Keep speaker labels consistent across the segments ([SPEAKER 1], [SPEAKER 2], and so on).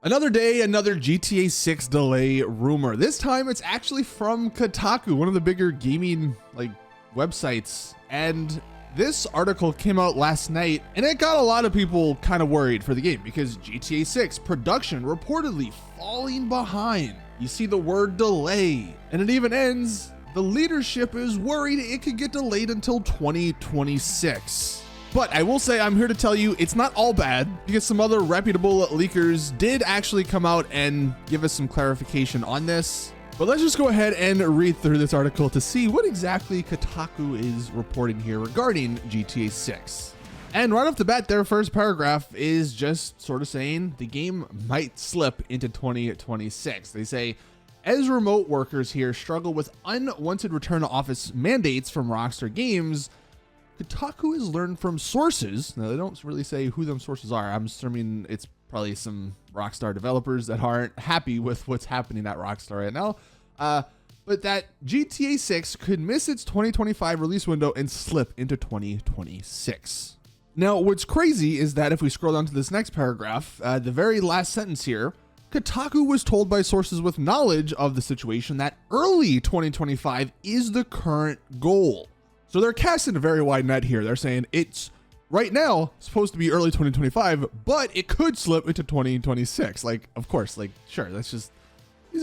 [SPEAKER 1] Another day, another GTA 6 delay rumor. This time it's actually from Kotaku, one of the bigger gaming websites. And this article came out last night and it got a lot of people kind of worried for the game because GTA 6 production reportedly falling behind. You see the word delay and it even ends, the leadership is worried it could get delayed until 2026. But I will say I'm here to tell you it's not all bad because some other reputable leakers did actually come out and give us some clarification on this. But let's just go ahead and read through this article to see what exactly Kotaku is reporting here regarding GTA 6. And right off the bat, their first paragraph is just sort of saying the game might slip into 2026. They say, as remote workers here struggle with unwanted return to office mandates from Rockstar Games, Kotaku has learned from sources. Now, they don't really say who them sources are. I'm assuming it's probably some Rockstar developers that aren't happy with what's happening at Rockstar right now. But that GTA 6 could miss its 2025 release window and slip into 2026. Now, what's crazy is that if we scroll down to this next paragraph, the very last sentence here, Kotaku was told by sources with knowledge of the situation that early 2025 is the current goal. So they're casting a very wide net here. They're saying it's right now supposed to be early 2025, but it could slip into 2026. Of course, sure, these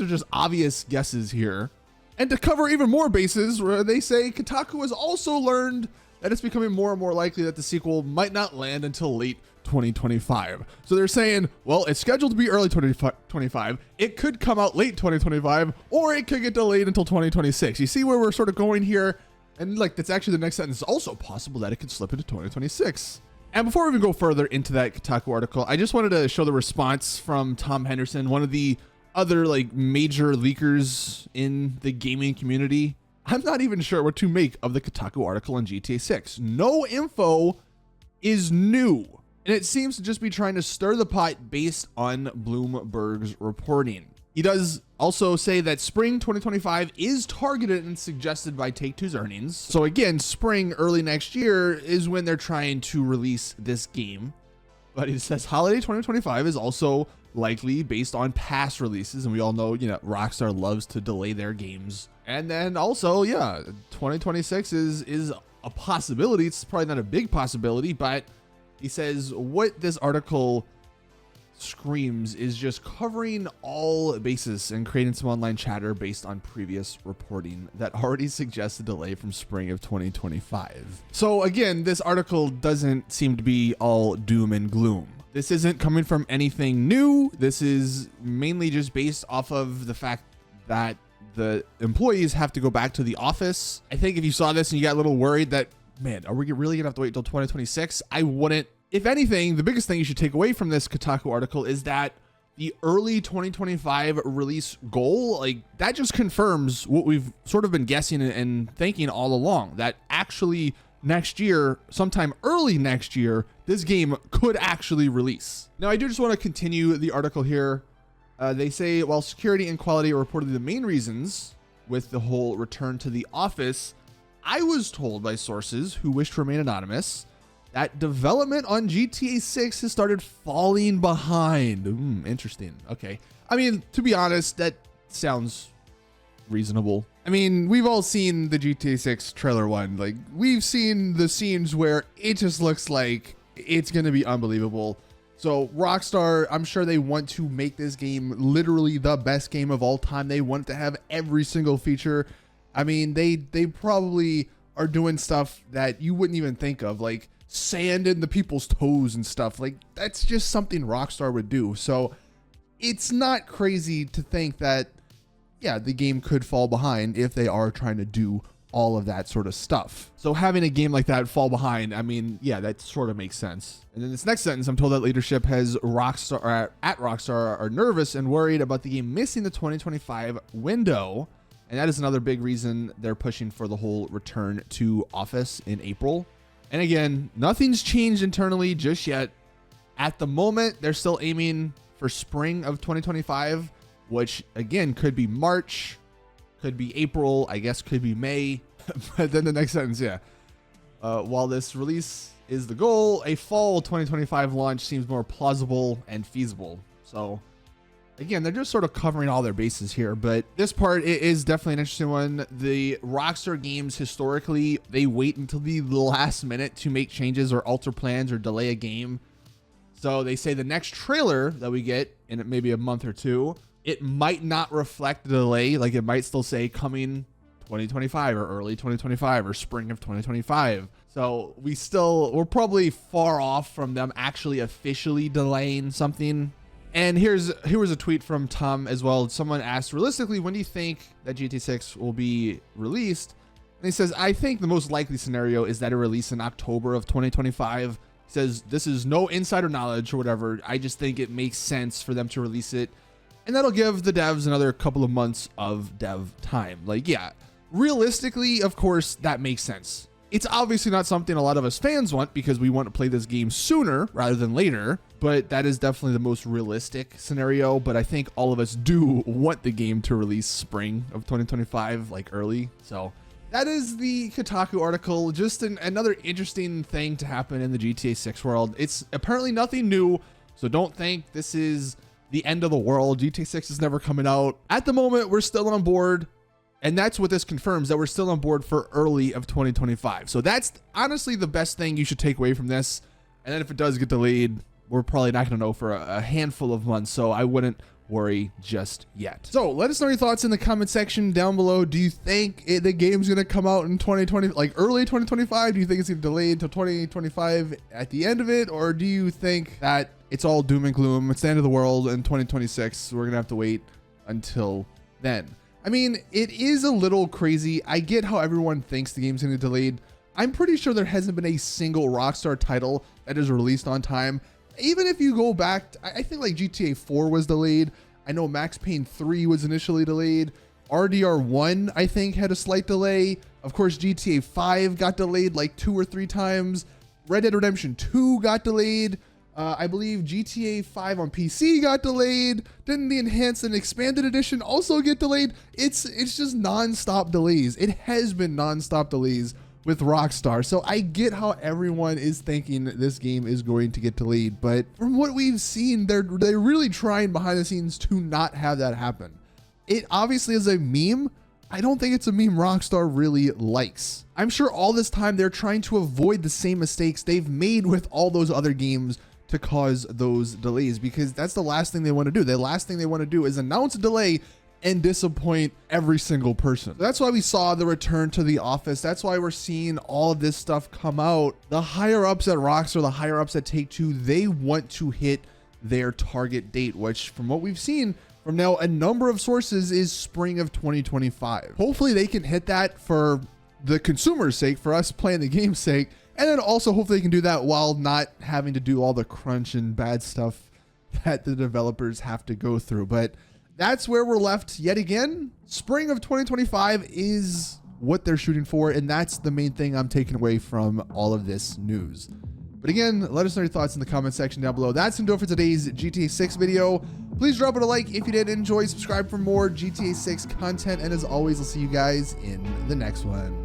[SPEAKER 1] are just obvious guesses here. And to cover even more bases, they say Kotaku has also learned that it's becoming more and more likely that the sequel might not land until late 2025. So they're saying, well, it's scheduled to be early 2025. It could come out late 2025, or it could get delayed until 2026. You see where we're sort of going here? And that's actually the next sentence. It's also possible that it could slip into 2026. And before we even go further into that Kotaku article, I just wanted to show the response from Tom Henderson, one of the other major leakers in the gaming community. I'm not even sure what to make of the Kotaku article on GTA 6. No info is new, and it seems to just be trying to stir the pot based on Bloomberg's reporting. He does also say that spring 2025 is targeted and suggested by Take-Two's earnings. So again, spring early next year is when they're trying to release this game. But he says holiday 2025 is also likely based on past releases. And we all know, Rockstar loves to delay their games. And then also, 2026 is a possibility. It's probably not a big possibility, but he says what this article screams is just covering all bases and creating some online chatter based on previous reporting that already suggests a delay from spring of 2025. So again, this article doesn't seem to be all doom and gloom. This isn't coming from anything new. This is mainly just based off of the fact that the employees have to go back to the office. I think if you saw this and you got a little worried that, man, are we really gonna have to wait until 2026? I wouldn't. If anything, the biggest thing you should take away from this Kotaku article is that the early 2025 release goal, that just confirms what we've sort of been guessing and thinking all along, that actually next year, sometime early next year, this game could actually release. Now, I do just want to continue the article here. They say, while security and quality are reportedly the main reasons with the whole return to the office, I was told by sources who wish to remain anonymous that development on GTA 6 has started falling behind. Interesting. Okay. I mean, to be honest, that sounds reasonable. I mean, we've all seen the GTA 6 trailer one. We've seen the scenes where it just looks like it's going to be unbelievable. So Rockstar, I'm sure they want to make this game literally the best game of all time. They want to have every single feature. I mean, they probably are doing stuff that you wouldn't even think of, like sand in the people's toes and stuff. That's just something Rockstar would do. So it's not crazy to think that, yeah, the game could fall behind if they are trying to do all of that sort of stuff. So having a game like that fall behind, I mean, yeah, that sort of makes sense. And then this next sentence, I'm told that leadership at Rockstar are nervous and worried about the game missing the 2025 window. And that is another big reason they're pushing for the whole return to office in April. And again, nothing's changed internally just yet. At the moment, they're still aiming for spring of 2025, which again could be March, could be April, I guess could be May. But then the next sentence, yeah. While this release is the goal, a fall 2025 launch seems more plausible and feasible. So again, they're just sort of covering all their bases here, but this part is definitely an interesting one. The Rockstar games, historically, they wait until the last minute to make changes or alter plans or delay a game. So they say the next trailer that we get in maybe a month or two, it might not reflect the delay. Like it might still say coming 2025 or early 2025 or spring of 2025. So we're probably far off from them actually officially delaying something. And here was a tweet from Tom as well. Someone asked, realistically, when do you think that GTA 6 will be released? And he says, I think the most likely scenario is that it release in October of 2025. He says, this is no insider knowledge or whatever. I just think it makes sense for them to release it. And that'll give the devs another couple of months of dev time. Like, yeah, realistically, of course, that makes sense. It's obviously not something a lot of us fans want because we want to play this game sooner rather than later, but that is definitely the most realistic scenario. But I think all of us do want the game to release spring of 2025, like early. So that is the Kotaku article. Just another interesting thing to happen in the GTA 6 world. It's apparently nothing new, so don't think this is the end of the world. GTA 6 is never coming out. At the moment, we're still on board. And that's what this confirms, that we're still on board for early of 2025. So that's honestly the best thing you should take away from this. And then if it does get delayed, we're probably not going to know for a handful of months. So I wouldn't worry just yet. So let us know your thoughts in the comment section down below. Do you think the game's going to come out in 2020, like early 2025? Do you think it's going to delay until 2025 at the end of it? Or do you think that it's all doom and gloom? It's the end of the world in 2026. We're going to have to wait until then. I mean, it is a little crazy. I get how everyone thinks the game's going to get delayed. I'm pretty sure there hasn't been a single Rockstar title that is released on time. Even if you go back, I think like GTA 4 was delayed. I know Max Payne 3 was initially delayed. RDR 1, I think, had a slight delay. Of course, GTA 5 got delayed like 2 or 3 times. Red Dead Redemption 2 got delayed. I believe GTA 5 on PC got delayed. Didn't the Enhanced and Expanded Edition also get delayed? It's just non-stop delays. It has been non-stop delays with Rockstar. So I get how everyone is thinking this game is going to get delayed. But from what we've seen, they're really trying behind the scenes to not have that happen. It obviously is a meme. I don't think it's a meme Rockstar really likes. I'm sure all this time they're trying to avoid the same mistakes they've made with all those other games to cause those delays, because that's the last thing they want to do. The last thing they want to do is announce a delay and disappoint every single person. That's why we saw the return to the office. That's why we're seeing all of this stuff come out. The higher ups at Rockstar, the higher ups at Take-Two, they want to hit their target date, which from what we've seen from now a number of sources is spring of 2025. Hopefully they can hit that for the consumer's sake, for us playing the game's sake. And then also hopefully they can do that while not having to do all the crunch and bad stuff that the developers have to go through. But that's where we're left yet again. Spring of 2025 is what they're shooting for. And that's the main thing I'm taking away from all of this news. But again, let us know your thoughts in the comment section down below. That's going to do it for today's GTA 6 video. Please drop it a like if you did enjoy. Subscribe for more GTA 6 content. And as always, I'll see you guys in the next one.